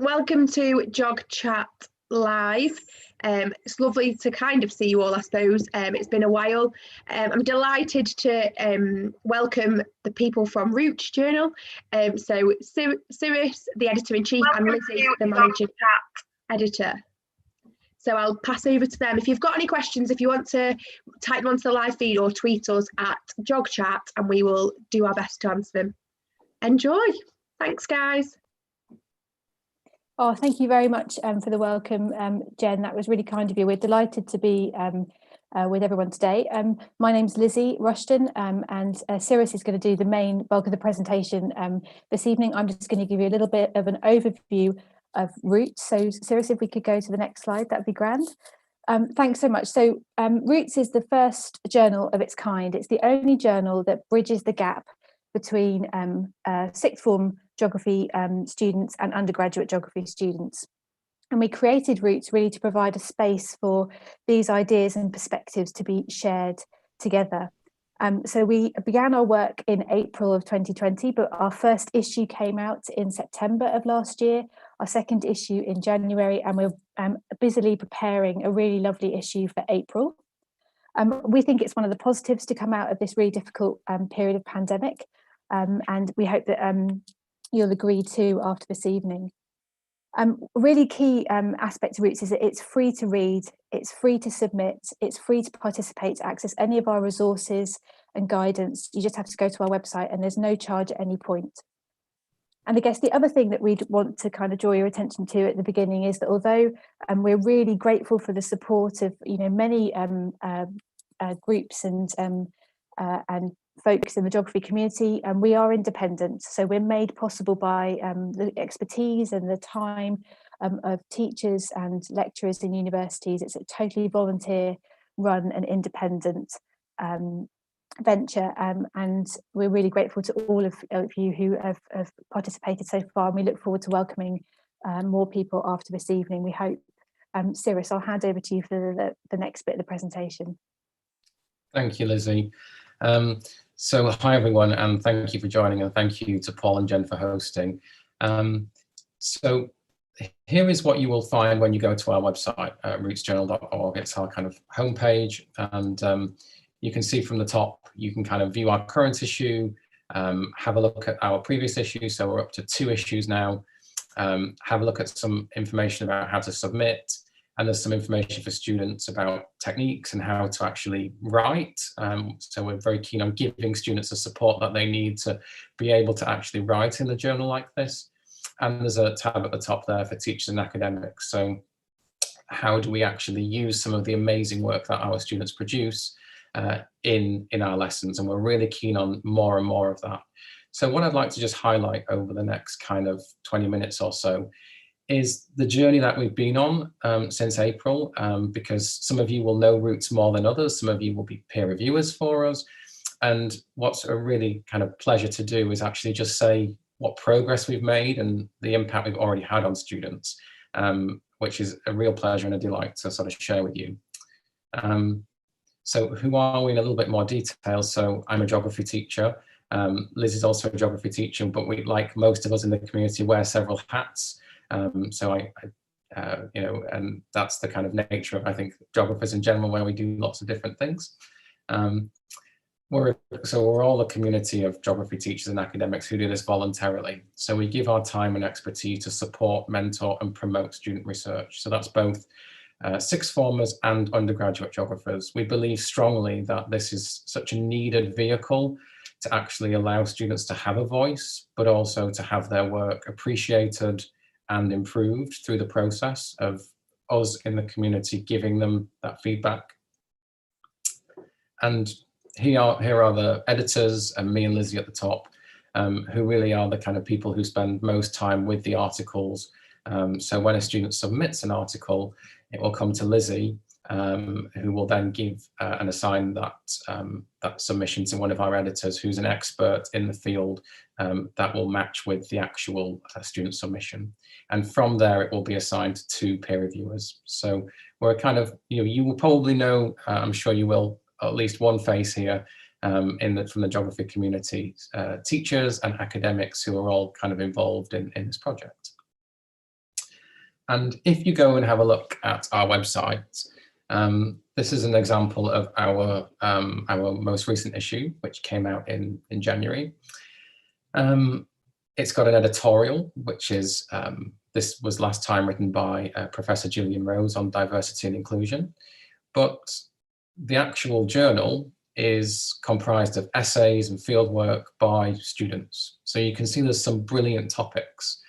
Welcome to GeogChatLive. It's lovely to kind of see you all, I suppose. It's been a while. I'm delighted to welcome the people from Roots Journal. So Cyrus, the editor-in-chief, and Lizzie, the managing editor. So I'll pass over to them. If you've got any questions, if you want to type them onto the live feed or tweet us at GeogChat, and we will do our best to answer them. Enjoy. Thanks, guys. Oh, thank you very much for the welcome, Jen. That was really kind of you. We're delighted to be with everyone today. My name's Lizzie Rushton, and Cyrus is going to do the main bulk of the presentation this evening. I'm just going to give you a little bit of an overview of Roots. So, Cyrus, if we could go to the next slide, that'd be grand. Thanks so much. So, Roots is the first journal of its kind. It's the only journal that bridges the gap between sixth form geography students and undergraduate geography students. And we created Roots really to provide a space for these ideas and perspectives to be shared together. So we began our work in April of 2020, but our first issue came out in September of last year, our second issue in January, and we're busily preparing a really lovely issue for April. We think it's one of the positives to come out of this really difficult period of pandemic, and we hope that you'll agree too after this evening. Really key aspect of Roots is that it's free to read, it's free to submit, it's free to participate, to access any of our resources and guidance. You just have to go to our website and there's no charge at any point. And I guess the other thing that we'd want to kind of draw your attention to at the beginning is that although we're really grateful for the support of many groups and folks in the geography community, and we are independent, so we're made possible by the expertise and the time of teachers and lecturers in universities. It's a totally volunteer run and independent venture, and we're really grateful to all of you who have participated so far, and we look forward to welcoming more people after this evening, we hope. Cyrus, I'll hand over to you for the next bit of the presentation. Thank you, Lizzie. So hi everyone, and thank you for joining, and thank you to Paul and Jen for hosting. So here is what you will find when you go to our website, rootsjournal.org. It's our kind of homepage, and you can see from the top, you can kind of view our current issue, have a look at our previous issue, so we're up to 2 issues now, have a look at some information about how to submit, and there's some information for students about techniques and how to actually write. So we're very keen on giving students the support that they need to be able to actually write in a journal like this. And there's a tab at the top there for teachers and academics. So how do we actually use some of the amazing work that our students produce in our lessons? And we're really keen on more and more of that. So what I'd like to just highlight over the next kind of 20 minutes or so is the journey that we've been on since April, because some of you will know Roots more than others, some of you will be peer reviewers for us, and what's a really kind of pleasure to do is actually just say what progress we've made and the impact we've already had on students, which is a real pleasure and a delight to sort of share with you. So who are we in a little bit more detail? So I'm a geography teacher. Liz is also a geography teacher, but we, like most of us in the community, wear several hats. So and that's the kind of nature of, I think, geographers in general, where we do lots of different things. We're all a community of geography teachers and academics who do this voluntarily. So we give our time and expertise to support, mentor and promote student research. So that's both sixth formers and undergraduate geographers. We believe strongly that this is such a needed vehicle to actually allow students to have a voice, but also to have their work appreciated and improved through the process of us in the community giving them that feedback. And here are the editors, and me and Lizzie at the top, who really are the kind of people who spend most time with the articles. So when a student submits an article, it will come to Lizzie, who will then give and assign that submission to one of our editors who's an expert in the field that will match with the actual student submission. And from there, it will be assigned to peer reviewers. So we're kind of, you will probably know, I'm sure you will, at least one face here from the geography community, teachers and academics who are all kind of involved in this project. And if you go and have a look at our website, this is an example of our most recent issue, which came out in January. It's got an editorial, which is, this was last time written by Professor Gillian Rose on diversity and inclusion. But the actual journal is comprised of essays and fieldwork by students. So you can see there's some brilliant topics.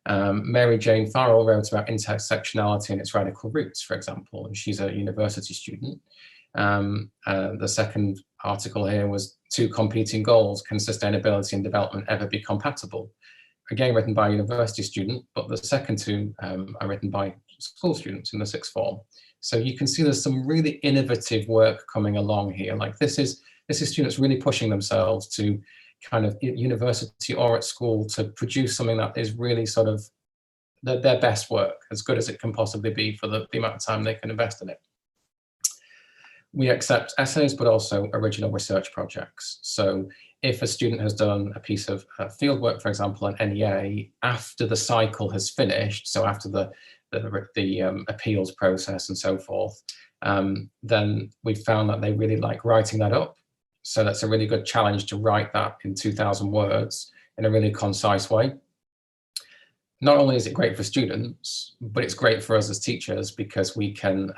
Mary Jane Farrell wrote about intersectionality and its radical roots, for example, and she's a university student. The second article here was two competing goals, can sustainability and development ever be compatible? Again, written by a university student, but the second two are written by school students in the sixth form. So you can see there's some really innovative work coming along here. Like this is students really pushing themselves to kind of at university or at school to produce something that is really sort of their best work, as good as it can possibly be for the amount of time they can invest in it. We accept essays, but also original research projects. So if a student has done a piece of fieldwork, for example, an NEA, after the cycle has finished, so after the appeals process and so forth, then we found that they really like writing that up. So that's a really good challenge to write that in 2,000 words in a really concise way. Not only is it great for students, but it's great for us as teachers because we can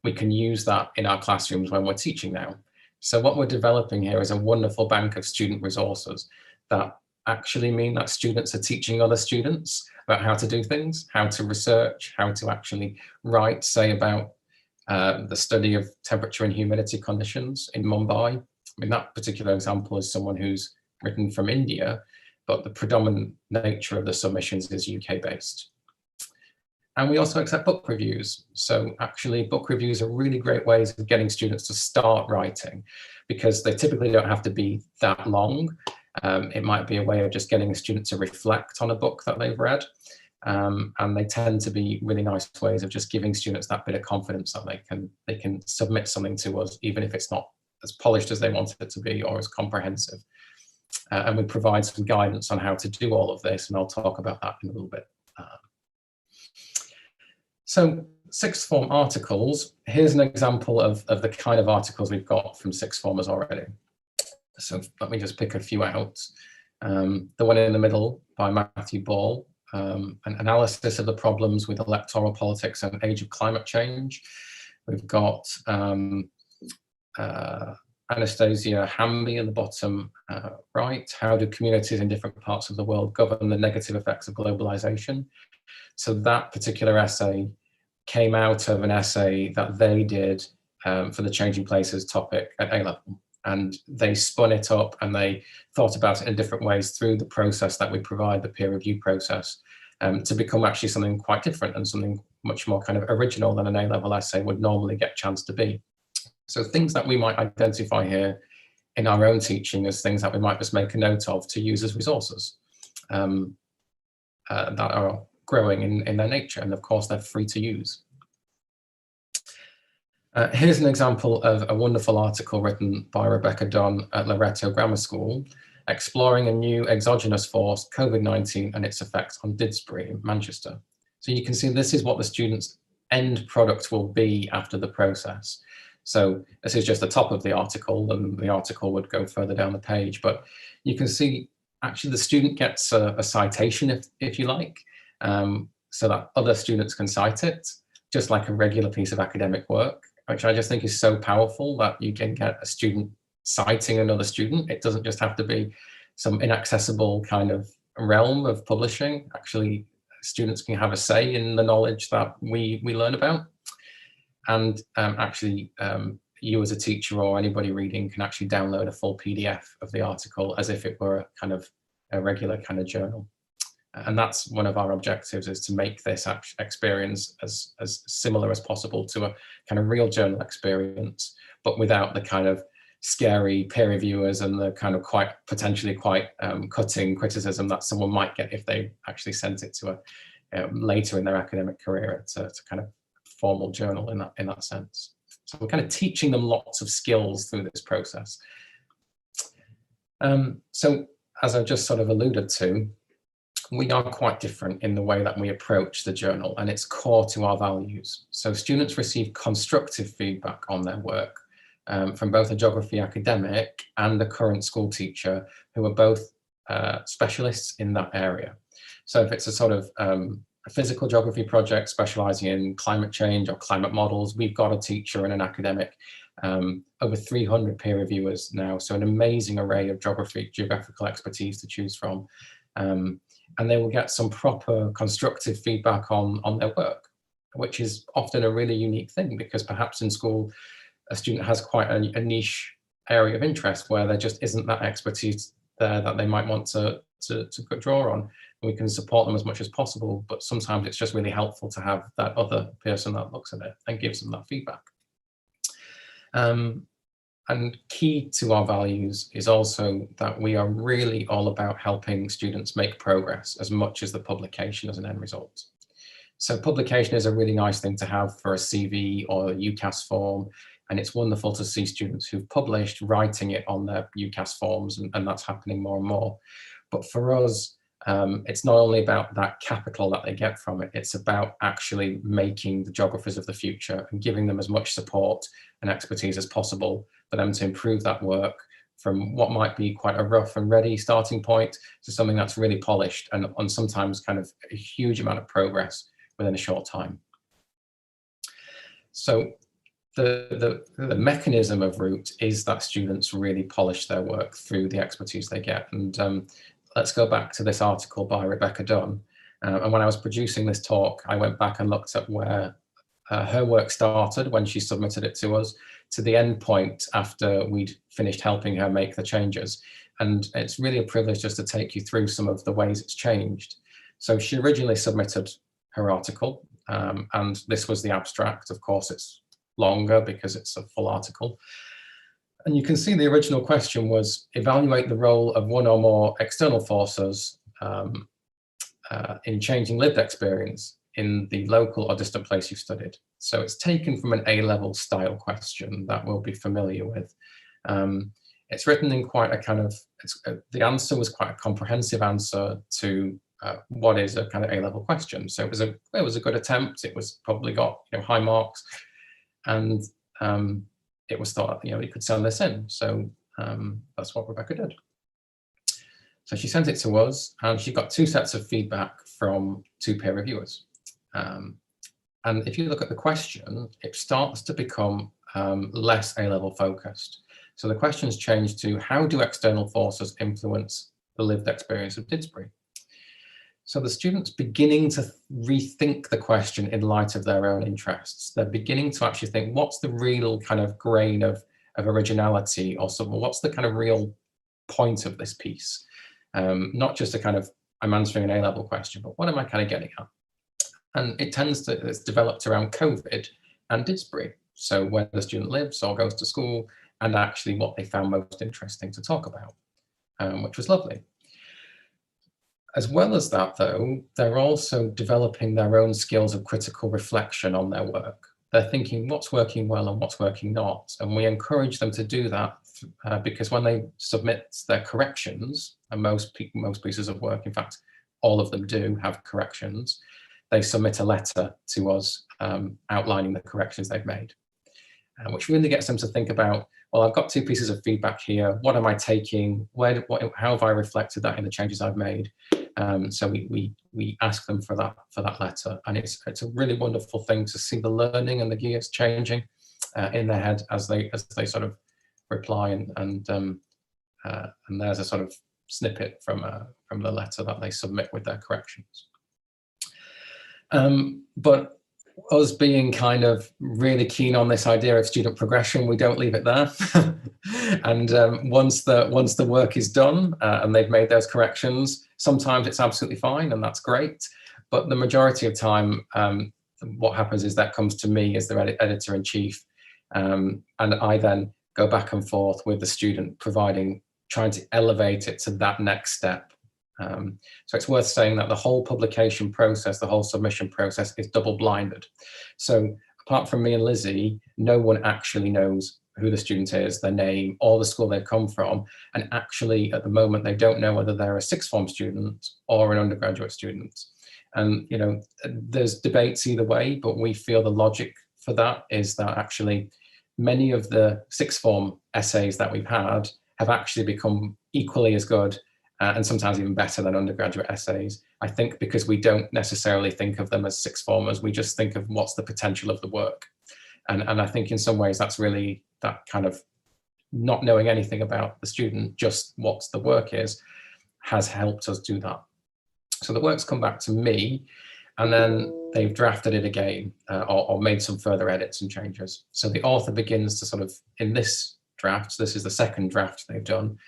use that in our classrooms when we're teaching now. So what we're developing here is a wonderful bank of student resources that actually mean that students are teaching other students about how to do things, how to research, how to actually write, say, about the study of temperature and humidity conditions in Mumbai. I mean, that particular example is someone who's written from India, but the predominant nature of the submissions is UK-based. And we also accept book reviews. So actually book reviews are really great ways of getting students to start writing because they typically don't have to be that long. It might be a way of just getting a student to reflect on a book that they've read. And they tend to be really nice ways of just giving students that bit of confidence that they can submit something to us, even if it's not as polished as they want it to be or as comprehensive. And we provide some guidance on how to do all of this, and I'll talk about that in a little bit. So sixth form articles, here's an example of the kind of articles we've got from sixth formers already. So let me just pick a few out. The one in the middle by Matthew Ball, an analysis of the problems with electoral politics and age of climate change. We've got Anastasia Hamby in the bottom right. How do communities in different parts of the world govern the negative effects of globalization? So that particular essay came out of an essay that they did for the Changing Places topic at A-level. And they spun it up and they thought about it in different ways through the process that we provide, the peer review process, to become actually something quite different and something much more kind of original than an A-level essay would normally get a chance to be. So things that we might identify here in our own teaching as things that we might just make a note of to use as resources that are growing in their nature, and of course they're free to use. Here's an example of a wonderful article written by Rebekah Dunn at Loreto Grammar School, exploring a new exogenous force, COVID-19 and its effects on Didsbury in Manchester. So you can see this is what the students' end product will be after the process. So this is just the top of the article, and the article would go further down the page, but you can see actually the student gets a citation if you like, so that other students can cite it, just like a regular piece of academic work, which I just think is so powerful that you can get a student citing another student. It doesn't just have to be some inaccessible kind of realm of publishing. Actually, students can have a say in the knowledge that we learn about. And you as a teacher or anybody reading can actually download a full PDF of the article as if it were a kind of a regular kind of journal. And that's one of our objectives, is to make this experience as similar as possible to a kind of real journal experience, but without the kind of scary peer reviewers and the kind of potentially quite cutting criticism that someone might get if they actually sent it to a later in their academic career. It's a kind of formal journal in that sense. So we're kind of teaching them lots of skills through this process. So as I've just sort of alluded to, we are quite different in the way that we approach the journal, and it's core to our values. So students receive constructive feedback on their work from both a geography academic and a current school teacher who are both specialists in that area. So if it's a sort of a physical geography project specializing in climate change or climate models, we've got a teacher and an academic, over 300 peer reviewers now, so an amazing array of geographical expertise to choose from. And they will get some proper constructive feedback on their work, which is often a really unique thing, because perhaps in school a student has quite a niche area of interest where there just isn't that expertise there that they might want to draw on. And we can support them as much as possible, but sometimes it's just really helpful to have that other person that looks at it and gives them that feedback. And key to our values is also that we are really all about helping students make progress as much as the publication as an end result. So publication is a really nice thing to have for a CV or a UCAS form, and it's wonderful to see students who've published writing it on their UCAS forms, and that's happening more and more. But for us, it's not only about that capital that they get from it, it's about actually making the geographers of the future and giving them as much support and expertise as possible for them to improve that work from what might be quite a rough and ready starting point to something that's really polished and sometimes kind of a huge amount of progress within a short time. So the mechanism of Root is that students really polish their work through the expertise they get. And let's go back to this article by Rebekah Dunn. And when I was producing this talk, I went back and looked at where her work started when she submitted it to us, to the end point after we'd finished helping her make the changes. And it's really a privilege just to take you through some of the ways it's changed. So she originally submitted her article, and this was the abstract. Of course, it's longer because it's a full article. And you can see the original question was, evaluate the role of one or more external forces in changing lived experience in the local or distant place you've studied. So it's taken from an A-level style question that we'll be familiar with. It's written in quite a kind of, the answer was quite a comprehensive answer to what is a kind of A-level question. So it was a good attempt. It was probably got high marks, and it was thought you could send this in. So that's what Rebekah did. So she sent it to us, and she got 2 sets of feedback from 2 peer reviewers. And if you look at the question, it starts to become less A-level focused. So the question's changed to, how do external forces influence the lived experience of Didsbury? So the students beginning to rethink the question in light of their own interests. They're beginning to actually think, what's the real kind of grain of originality, or something? What's the kind of real point of this piece? Not just a kind of, I'm answering an A-level question, but what am I kind of getting at? And it's developed around COVID and Didsbury. So where the student lives or goes to school, and actually what they found most interesting to talk about, which was lovely. As well as that, though, they're also developing their own skills of critical reflection on their work. They're thinking what's working well and what's working not. And we encourage them to do that because when they submit their corrections, and most pieces of work, in fact, all of them do have corrections, they submit a letter to us outlining the corrections they've made, which really gets them to think about, well, I've got 2 pieces of feedback here. What am I taking? How have I reflected that in the changes I've made? So we ask them for that letter, and it's a really wonderful thing to see the learning and the gears changing in their head as they sort of reply, and there's a sort of snippet from the letter that they submit with their corrections. But us being kind of really keen on this idea of student progression, we don't leave it there. And once the work is done and they've made those corrections, sometimes it's absolutely fine and that's great. But the majority of time, what happens is that comes to me as their editor-in-chief, and I then go back and forth with the student, trying to elevate it to that next step. So it's worth saying that the whole publication process, the whole submission process is double-blinded. So apart from me and Lizzie, no one actually knows who the student is, their name, or the school they've come from, and actually at the moment they don't know whether they're a sixth form student or an undergraduate student. And you know, there's debates either way, but we feel the logic for that is that actually many of the sixth form essays that we've had have actually become equally as good and sometimes even better than undergraduate essays. I think because we don't necessarily think of them as sixth formers, we just think of what's the potential of the work. And I think in some ways that's really that kind of not knowing anything about the student, just what the work is, has helped us do that. So the work's come back to me, and then they've drafted it again or made some further edits and changes. So the author begins to sort of, in this draft, this is the second draft they've done,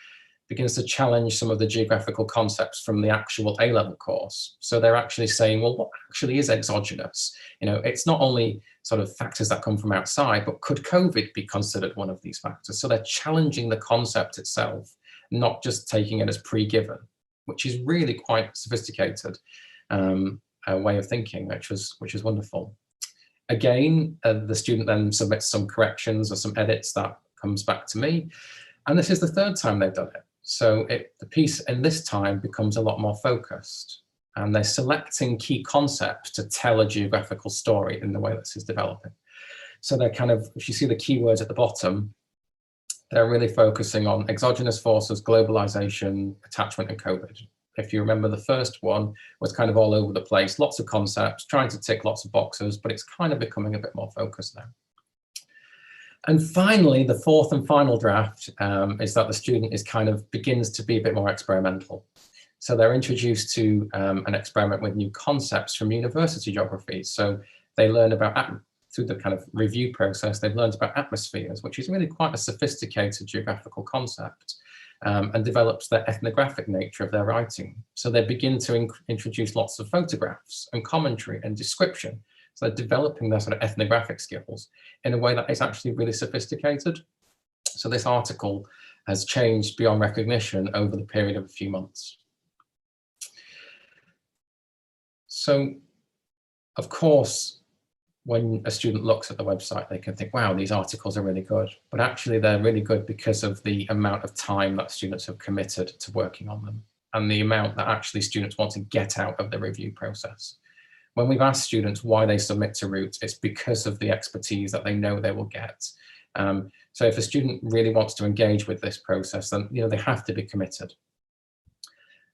begins to challenge some of the geographical concepts from the actual A-level course. So they're actually saying, well, what actually is exogenous? You know, it's not only sort of factors that come from outside, but could COVID be considered one of these factors? So they're challenging the concept itself, not just taking it as pre-given, which is really quite sophisticated way of thinking, which was wonderful. Again, the student then submits some corrections or some edits that comes back to me. And this is the third time they've done it. So the piece in this time becomes a lot more focused, and they're selecting key concepts to tell a geographical story in the way this is developing. So they're kind of, if you see the keywords at the bottom, they're really focusing on exogenous forces, globalization, attachment, and COVID. If you remember, the first one was kind of all over the place, lots of concepts, trying to tick lots of boxes, but it's kind of becoming a bit more focused now. And finally, the fourth and final draft is that the student is kind of begins to be a bit more experimental. So they're introduced to an experiment with new concepts from university geography. So they learn about, through the kind of review process, they've learned about atmospheres, which is really quite a sophisticated geographical concept, and develops the ethnographic nature of their writing. So they begin to introduce lots of photographs and commentary and description. So they're developing their sort of ethnographic skills in a way that is actually really sophisticated. So this article has changed beyond recognition over the period of a few months. So, of course, when a student looks at the website, they can think, wow, these articles are really good. But actually, they're really good because of the amount of time that students have committed to working on them and the amount that actually students want to get out of the review process. When we've asked students why they submit to Root, it's because of the expertise that they know they will get. So if a student really wants to engage with this process, then they have to be committed.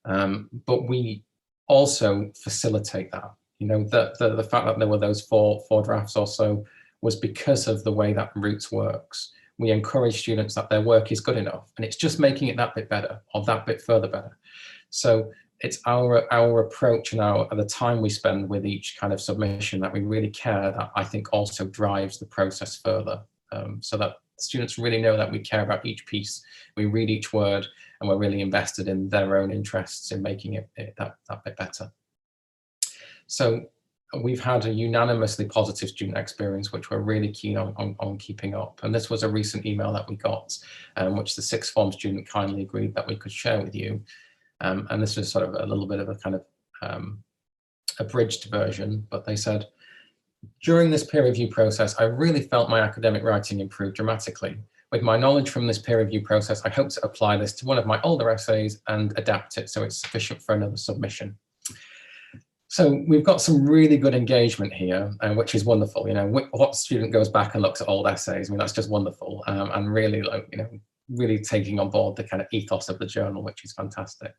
But we also facilitate that. The fact that there were those four drafts or so was because of the way that Roots works. We encourage students that their work is good enough, and it's just making it that bit better or that bit further better. So it's our approach and the time we spend with each kind of submission that we really care, that I think also drives the process further, so that students really know that we care about each piece, we read each word, and we're really invested in their own interests in making it that bit better. So we've had a unanimously positive student experience, which we're really keen on keeping up. And this was a recent email that we got, which the sixth form student kindly agreed that we could share with you. And this was sort of a little bit of a kind of abridged version, but they said, during this peer review process, I really felt my academic writing improved dramatically. With my knowledge from this peer review process, I hope to apply this to one of my older essays and adapt it so it's sufficient for another submission. So we've got some really good engagement here, which is wonderful. What student goes back and looks at old essays? I mean, that's just wonderful, and really, really taking on board the kind of ethos of the journal, which is fantastic.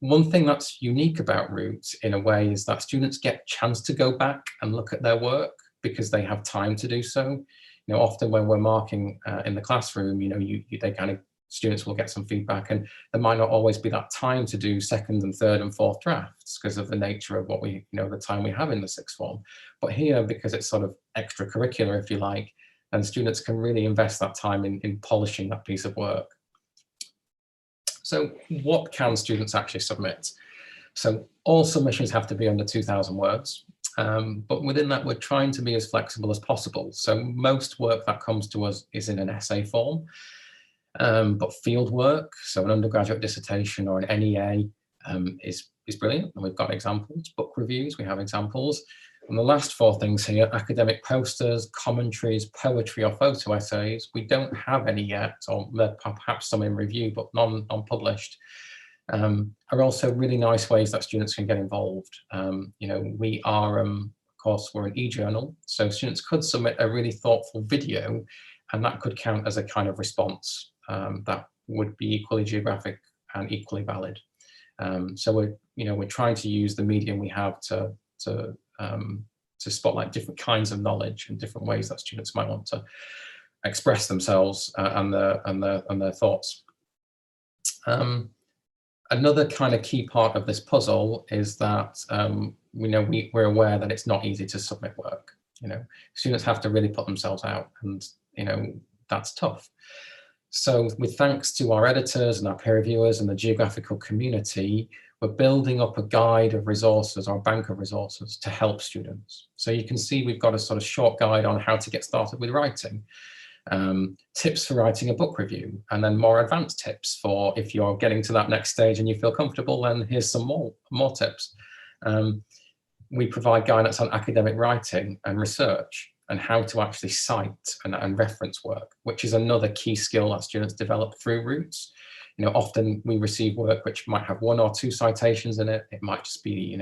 One thing that's unique about Roots, in a way, is that students get a chance to go back and look at their work because they have time to do so. Often when we're marking in the classroom, they kind of, students will get some feedback, and there might not always be that time to do second and third and fourth drafts because of the nature of what we, the time we have in the sixth form. But here, because it's sort of extracurricular, if you like, and students can really invest that time in polishing that piece of work. So what can students actually submit? So all submissions have to be under 2,000 words. But within that, we're trying to be as flexible as possible. So most work that comes to us is in an essay form. But field work, so an undergraduate dissertation or an NEA is brilliant, and we've got examples. Book reviews, we have examples. And the last 4 things here: academic posters, commentaries, poetry or photo essays. We don't have any yet, or perhaps some in review, but non-published. Are also really nice ways that students can get involved. You know, we are, of course, we're an e-journal, so students could submit a really thoughtful video, and that could count as a kind of response that would be equally geographic and equally valid. So we're trying to use the medium we have to spotlight different kinds of knowledge and different ways that students might want to express themselves and their thoughts. Another kind of key part of this puzzle is that we're aware that it's not easy to submit work. You know, students have to really put themselves out, and that's tough. So with thanks to our editors and our peer reviewers and the geographical community, we're building up a guide of resources, or bank of resources, to help students. So you can see we've got a sort of short guide on how to get started with writing, tips for writing a book review, and then more advanced tips for if you're getting to that next stage and you feel comfortable, then here's some more tips. We provide guidance on academic writing and research, and how to actually cite and reference work, which is another key skill that students develop through Roots. Often we receive work which might have 1 or 2 citations in it. It might just be,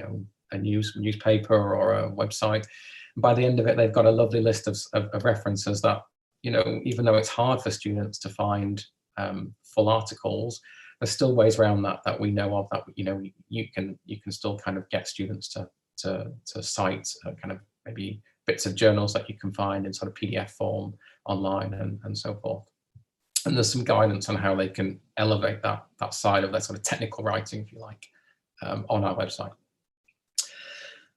a newspaper or a website. And by the end of it, they've got a lovely list of references that, even though it's hard for students to find full articles, there's still ways around that we know of, that you can still kind of get students to cite kind of maybe bits of journals that you can find in sort of PDF form online and so forth. And there's some guidance on how they can elevate that side of their sort of technical writing, if you like, on our website.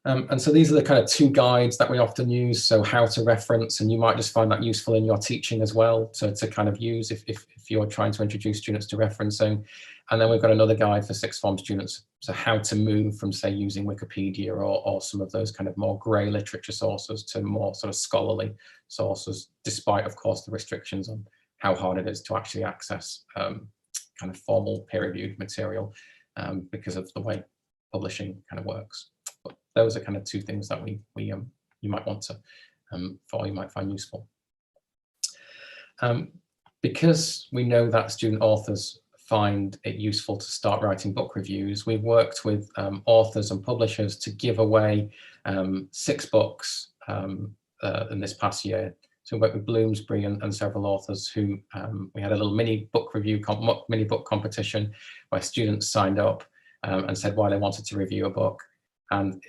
And so these are the kind of 2 guides that we often use. So how to reference, and you might just find that useful in your teaching as well to kind of use if you're trying to introduce students to referencing. And then we've got another guide for 6th form students, so how to move from, say, using Wikipedia or some of those kind of more grey literature sources to more sort of scholarly sources, despite, of course, the restrictions on how hard it is to actually access kind of formal peer-reviewed material because of the way publishing kind of works. But those are kind of 2 things that you might want to you might find useful. Because we know that student authors find it useful to start writing book reviews, we've worked with authors and publishers to give away 6 books in this past year. So we worked with Bloomsbury and several authors who we had a little mini book review, mini book competition where students signed up and said why they wanted to review a book. And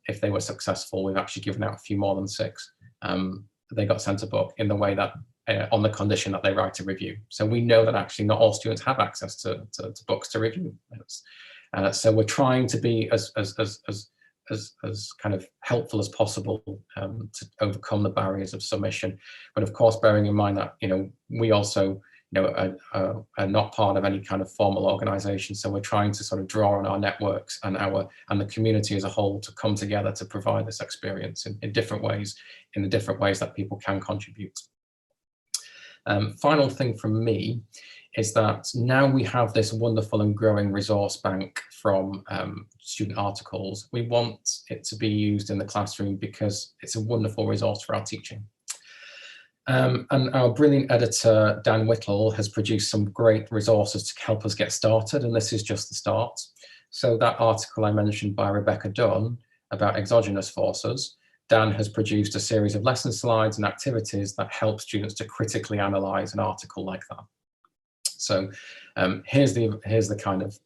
if they were successful, we've actually given out a few more than 6. They got sent a book in the way that on the condition that they write a review. So we know that actually not all students have access to books to review. So we're trying to be as kind of helpful as possible to overcome the barriers of submission. But of course, bearing in mind that we also are not part of any kind of formal organisation. So we're trying to sort of draw on our networks and the community as a whole to come together to provide this experience in different ways, in the different ways that people can contribute. Final thing from me is that now we have this wonderful and growing resource bank from student articles. We want it to be used in the classroom because it's a wonderful resource for our teaching. And our brilliant editor, Dan Whittle, has produced some great resources to help us get started, and this is just the start. So that article I mentioned by Rebekah Dunn about exogenous forces, Dan has produced a series of lesson slides and activities that help students to critically analyse an article like that. So here's the kind of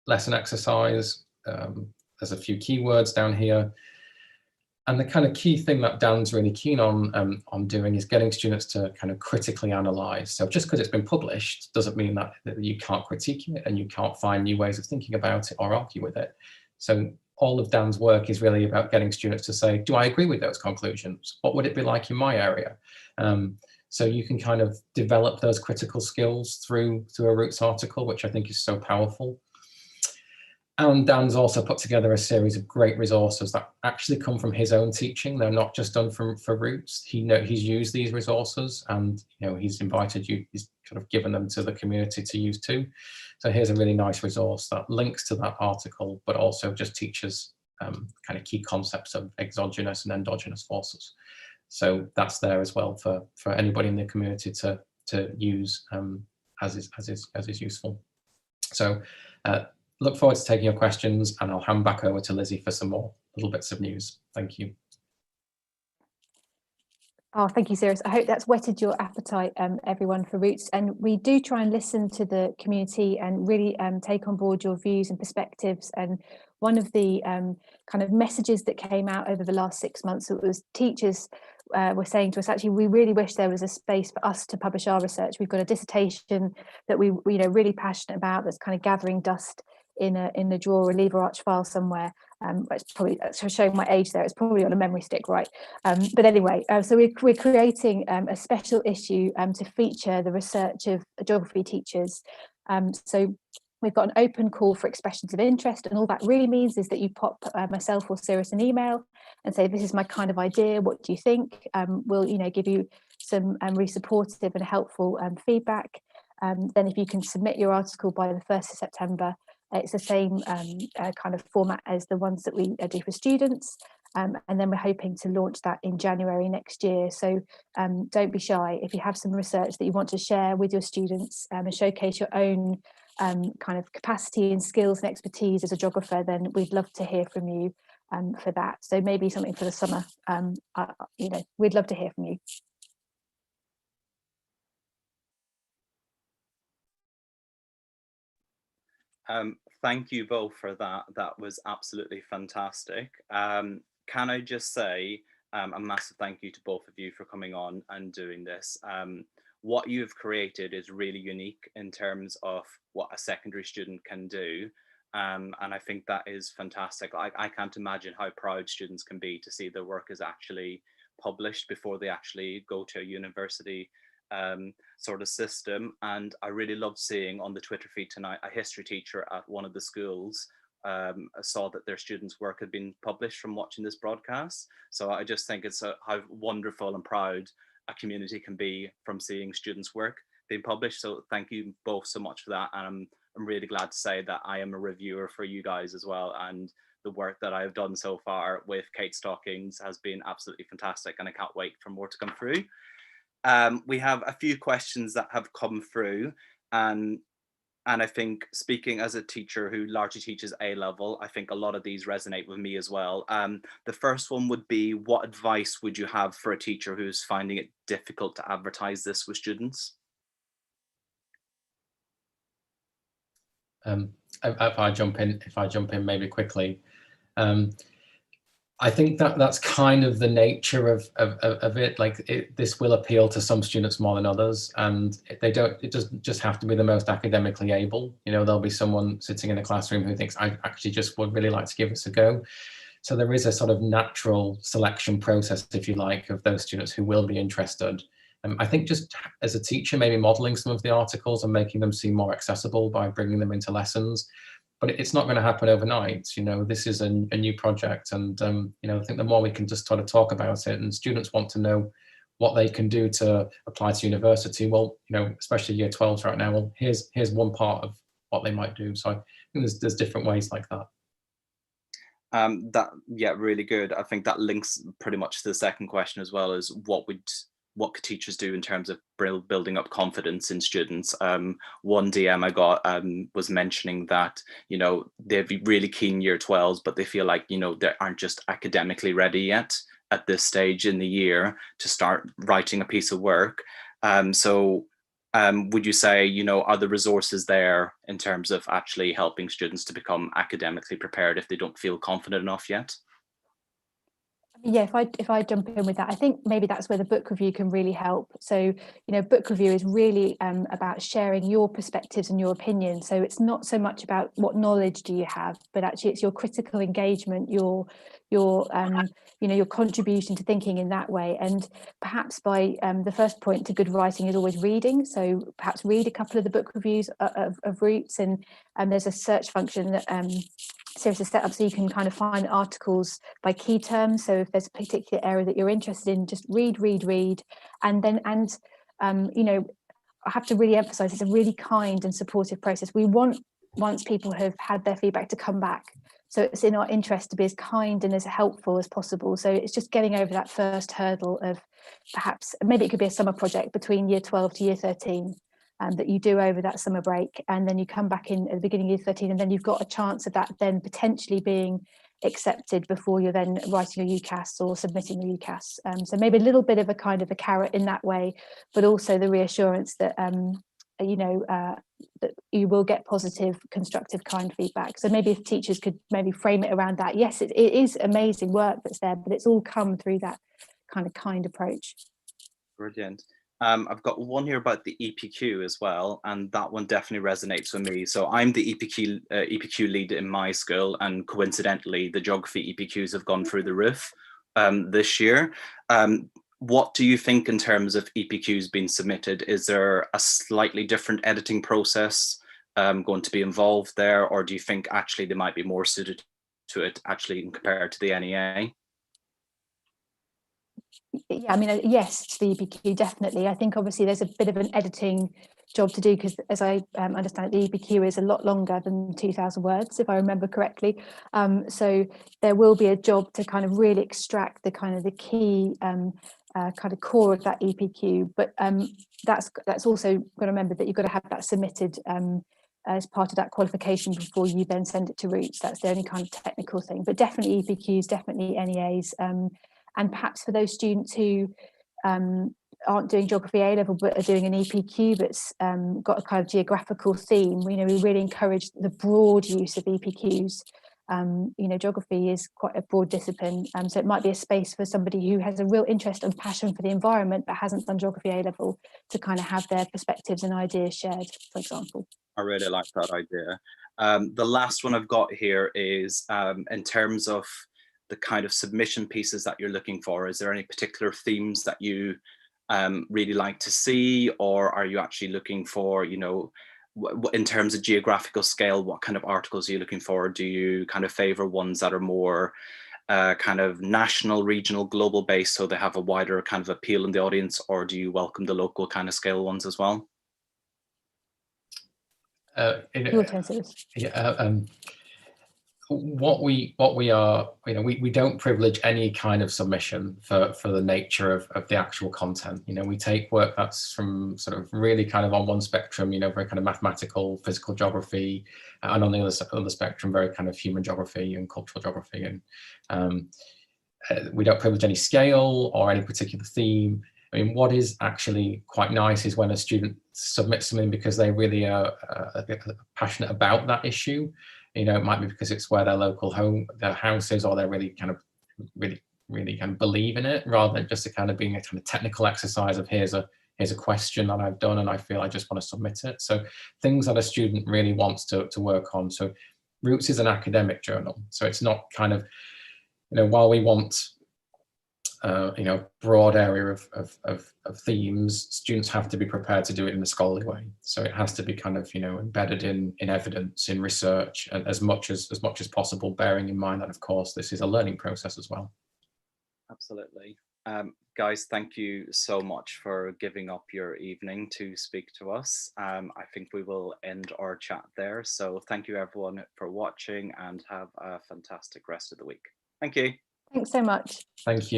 lesson exercise. There's a few keywords down here. And the kind of key thing that Dan's really keen on doing is getting students to kind of critically analyse. So just because it's been published doesn't mean that you can't critique it and you can't find new ways of thinking about it or argue with it. So all of Dan's work is really about getting students to say, do I agree with those conclusions? What would it be like in my area? So you can kind of develop those critical skills through a Roots article, which I think is so powerful. And Dan's also put together a series of great resources that actually come from his own teaching. They're not just done for Roots. He's used these resources, and he's invited you. He's kind of given them to the community to use too. So here's a really nice resource that links to that article, but also just teaches kind of key concepts of exogenous and endogenous forces. So that's there as well for anybody in the community to use as is useful. So look forward to taking your questions, and I'll hand back over to Lizzie for some more little bits of news. Thank you. Oh, thank you, Cyrus. I hope that's whetted your appetite, everyone, for Roots. And we do try and listen to the community and really take on board your views and perspectives. And one of the kind of messages that came out over the last 6 months, it was teachers were saying to us, actually, we really wish there was a space for us to publish our research. We've got a dissertation that we really passionate about, that's kind of gathering dust in a drawer or lever arch file somewhere. It's probably showing my age there. It's probably on a memory stick, right? But anyway, so we're creating a special issue to feature the research of geography teachers. So we've got an open call for expressions of interest, and all that really means is that you pop myself or Cyrus an email and say, this is my kind of idea, what do you think? We'll give you some really supportive and helpful feedback. Then if you can submit your article by the 1st of September, it's the same kind of format as the ones that we do for students. And then we're hoping to launch that in January next year. So don't be shy. If you have some research that you want to share with your students and showcase your own kind of capacity and skills and expertise as a geographer, then we'd love to hear from you for that. So maybe something for the summer. We'd love to hear from you. Thank you both for that. That was absolutely fantastic. Can I just say a massive thank you to both of you for coming on and doing this. What you've created is really unique in terms of what a secondary student can do. And I think that is fantastic. I can't imagine how proud students can be to see their work is actually published before they actually go to a university sort of system. And I really loved seeing on the Twitter feed tonight, a history teacher at one of the schools saw that their students' work had been published from watching this broadcast. So I just think it's how wonderful and proud a community can be from seeing students' work being published. So thank you both so much for that. And I'm really glad to say that I am a reviewer for you guys as well. And the work that I have done so far with Kate Stockings has been absolutely fantastic, and I can't wait for more to come through. We have a few questions that have come through, and I think, speaking as a teacher who largely teaches A-level, I think a lot of these resonate with me as well. The first one would be, what advice would you have for a teacher who's finding it difficult to advertise this with students? If I jump in maybe quickly, I think that's kind of the nature of it. Like this will appeal to some students more than others, and it doesn't just have to be the most academically able. There'll be someone sitting in a classroom who thinks, I actually just would really like to give this a go. So there is a sort of natural selection process, if you like, of those students who will be interested. I think just as a teacher, maybe modeling some of the articles and making them seem more accessible by bringing them into lessons. But it's not going to happen overnight. This is a new project, and I think the more we can just sort of talk about it, and students want to know what they can do to apply to university. Well, especially year 12s right now. Well, here's one part of what they might do. So I think there's different ways like that. Really good. I think that links pretty much to the second question as well, as what could teachers do in terms of building up confidence in students? One DM I got was mentioning that, they'd be really keen year 12s, but they feel like, they aren't just academically ready yet at this stage in the year to start writing a piece of work. Would you say, are the resources there in terms of actually helping students to become academically prepared if they don't feel confident enough yet? Yeah, if I jump in with that, I think maybe that's where the book review can really help. So, book review is really about sharing your perspectives and your opinions. So it's not so much about what knowledge do you have, but actually it's your critical engagement, your contribution to thinking in that way. And perhaps by the first point to good writing is always reading. So perhaps read a couple of the book reviews of Roots, and there's a search function that Cyrus has set up, so you can kind of find articles by key terms. So if there's a particular area that you're interested in, just read, and I have to really emphasize, it's a really kind and supportive process. We want, once people have had their feedback, to come back So it's in our interest to be as kind and as helpful as possible. So it's just getting over that first hurdle of perhaps, maybe it could be a summer project between year 12 to year 13 that you do over that summer break, and then you come back in at the beginning of year 13, and then you've got a chance of that then potentially being accepted before you're then writing your UCAS or submitting your UCAS. So maybe a little bit of a kind of a carrot in that way, but also the reassurance that that you will get positive, constructive, kind feedback. So maybe if teachers could maybe frame it around that. Yes, it is amazing work that's there, but it's all come through that kind approach. Brilliant. I've got one here about the EPQ as well, and that one definitely resonates with me. So I'm the EPQ lead in my school, and coincidentally, the geography EPQs have gone through the roof this year. What do you think in terms of EPQs being submitted? Is there a slightly different editing process going to be involved there, or do you think actually they might be more suited to it actually compared to the NEA? Yeah, I mean, yes, to the EPQ, definitely. I think obviously there's a bit of an editing job to do, because as I understand it, the EPQ is a lot longer than 2,000 words, if I remember correctly. So there will be a job to kind of really extract the key kind of core of that EPQ. But that's also got to remember that you've got to have that submitted as part of that qualification before you then send it to Roots. That's the only kind of technical thing. But definitely EPQs, definitely NEAs. And perhaps for those students who aren't doing geography A-level but are doing an EPQ that's got a kind of geographical theme, we really encourage the broad use of EPQs. Geography is quite a broad discipline, so it might be a space for somebody who has a real interest and passion for the environment but hasn't done geography A-level to kind of have their perspectives and ideas shared, for example. I really like that idea. The last one I've got here is in terms of the kind of submission pieces that you're looking for. Is there any particular themes that you really like to see, or are you actually looking for, in terms of geographical scale, what kind of articles are you looking for? Do you kind of favor ones that are more kind of national, regional, global based, so they have a wider kind of appeal in the audience, or do you welcome the local kind of scale ones as well? What we are, we don't privilege any kind of submission for the nature of the actual content. We take work that's from sort of really kind of on one spectrum, very kind of mathematical, physical geography, and on the other spectrum, very kind of human geography and cultural geography. And we don't privilege any scale or any particular theme. I mean, what is actually quite nice is when a student submits something because they really are passionate about that issue. It might be because it's where their local their house is, or they're really kind of believe in it, rather than just kind of being a kind of technical exercise of here's a question that I've done and I feel I just want to submit it. So things that a student really wants to work on. So Roots is an academic journal, so it's not kind of, while we want broad area of themes, students have to be prepared to do it in a scholarly way. So it has to be kind of embedded in evidence, in research, and as much as possible, bearing in mind that of course this is a learning process as well. Absolutely. Guys, thank you so much for giving up your evening to speak to us. I think we will end our chat there. So thank you everyone for watching, and have a fantastic rest of the week. Thank you. Thanks so much. Thank you.